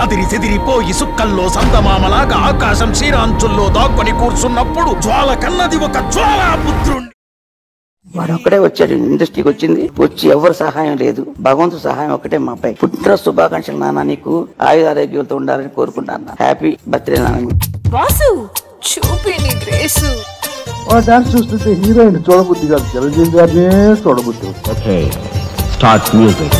అదిరి చెదిరిపోయి సుక్కల్లో సందమామలాగా ఆకాశం క్షీరాంచుల్లో దాక్కుని కూర్చున్నప్పుడు జ్వాల కన్నది ఒక జ్వాలాపుత్రుణ్ణి. వాడు ఒక్కడే వచ్చాడు, ఇండస్ట్రీకి వచ్చింది, వచ్చి ఎవరు సహాయం లేదు, భగవంతుడు సహాయం ఒకటే మా పై. పుట్టినరోజు శుభాకాంక్షలు నాన్న, నీకు ఆయుధారోగ్యాలతో ఉండాలని కోరుకుంటాను. హ్యాపీ బర్త్డే నాన్న. డాన్స్ చూస్తుంటే హీరోయిన్ చూడబుద్ధి కాదు, చిరంజీవి గారినే చూడబుద్ధి. Okay, start music.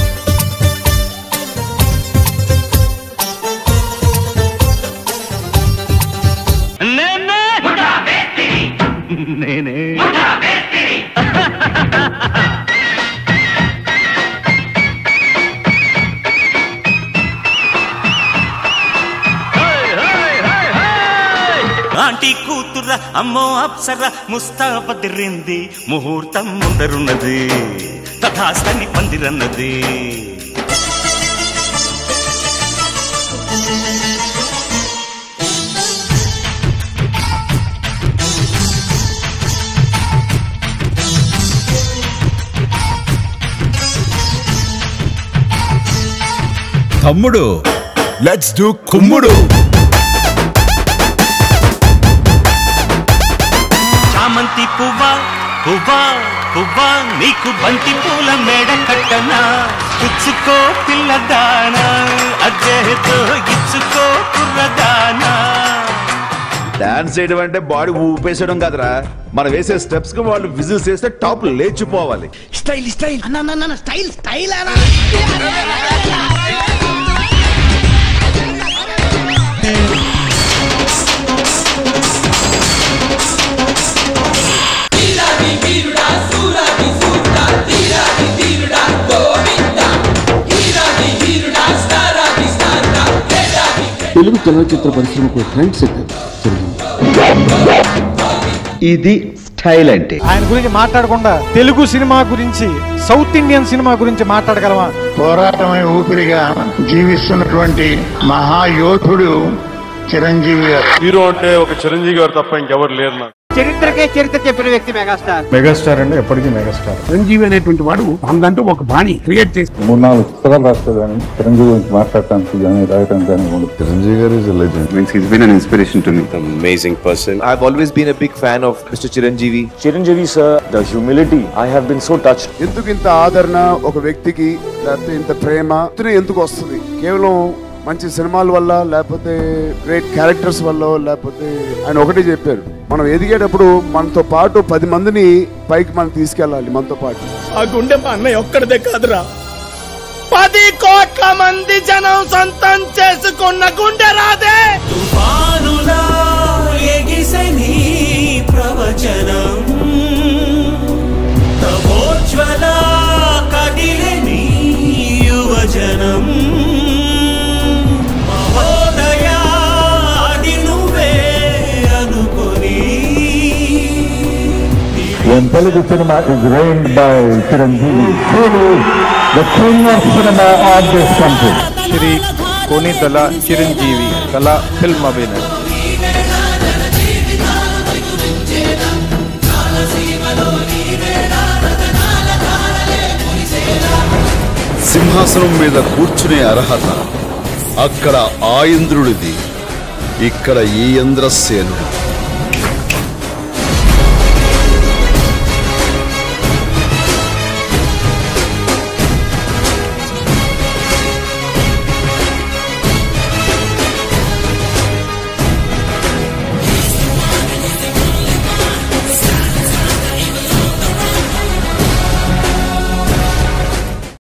నేనే ఆంటీ కూతుర అమ్మో అప్సర ముస్తాబదిరింది, ముహూర్తం ముందరున్నది, తథాస్తని పందిరన్నది. తమ్ముడు, లెట్స్ డూ కుమ్ముడు. చామంతి పువ్వా పువ్వా పువ్వా, నీకు బంతి పూల మేడ కట్టనా, పుచ్చుకో పిల్లదానా, అజ్జేతో ఇచ్చుకో కుర్రదానా. డాన్స్ చేయడం అంటే బాడీ ఊపేసడం కాదురా, మనం వేసే స్టెప్స్ కి వాళ్ళు విజిల్స్ వేస్తే టాప్ లేచిపోవాలి. స్టైల్ స్టైల్ అన్న స్టైల్ స్టైల్ అలా. తెలుగు చలనచిత్ర పరిశ్రమకు ట్రెండ్ సెట్టర్ ఇది స్టైల్ అంటే. ఆయన గురించి మాట్లాడకుండా తెలుగు సినిమా గురించి, సౌత్ ఇండియన్ సినిమా గురించి మాట్లాడగలమా? పోరాటమే ఊపిరిగా జీవిస్తున్నటువంటి మహాయోధుడు చిరంజీవి గారు. హీరో అంటే ఒక చిరంజీవి గారు తప్ప ఇంకెవరు లేరు నాకు. చరిత్రకే చరిత్ర చెప్పిన వ్యక్తి మెగాస్టార్. మెగాస్టార్ అంటే ఎప్పటికీ మెగాస్టార్. చిరంజీవి అనేటువంటి వాడు అందంటూ ఒక బాణి క్రియేట్ చేసి 3-4 పుస్తకాలు రాస్తారు కానీ చిరంజీవి గురించి మాట్లాడటానికి కానీ రాయటానికి కానీ ఉండదు. చిరంజీవి గారు is a legend. Means he's been an inspiration to me. Amazing person. I've always been a big fan of Mr. Chiranjeevi. Chiranjeevi sir, the humility, I have been so touched. ఎందుకు ఇంత ఆదరణ ఒక వ్యక్తికి, లేకపోతే ఇంత ప్రేమ ఎందుకు వస్తుంది? కేవలం మంచి సినిమాల వల్ల, లేకపోతే గ్రేట్ క్యారెక్టర్స్ వల్ల, లేకపోతే ఆయన ఒకటే చెప్పారు, మనం ఎదిగేటప్పుడు మనతో పాటు 10 మందిని పైకి మనం తీసుకెళ్ళాలి. మనతో పాటు ఆ గుండె మా అన్నయ్య ఒక్కడిదే కాదురా, 10 కోట్ల మంది జనం సొంతం చేసుకున్న గుండె రాదే. తుఫానులా ఎగిసని ప్రవచనం, తమోజ్వల కదిలని యువజనం, మహోదయా అది నువ్వే అనుకొని. When Telugu cinema is reigned by Chiranjeevi, truly the king of cinema of this country. Shri Konidela Chiranjeevi కళా ఫిల్మ్ అభినయ. సింహాసనం మీద కూర్చునే అర్హత అక్కడ ఆ ఇంద్రుడిది, ఇక్కడ ఈ ఇంద్రసేనుడు.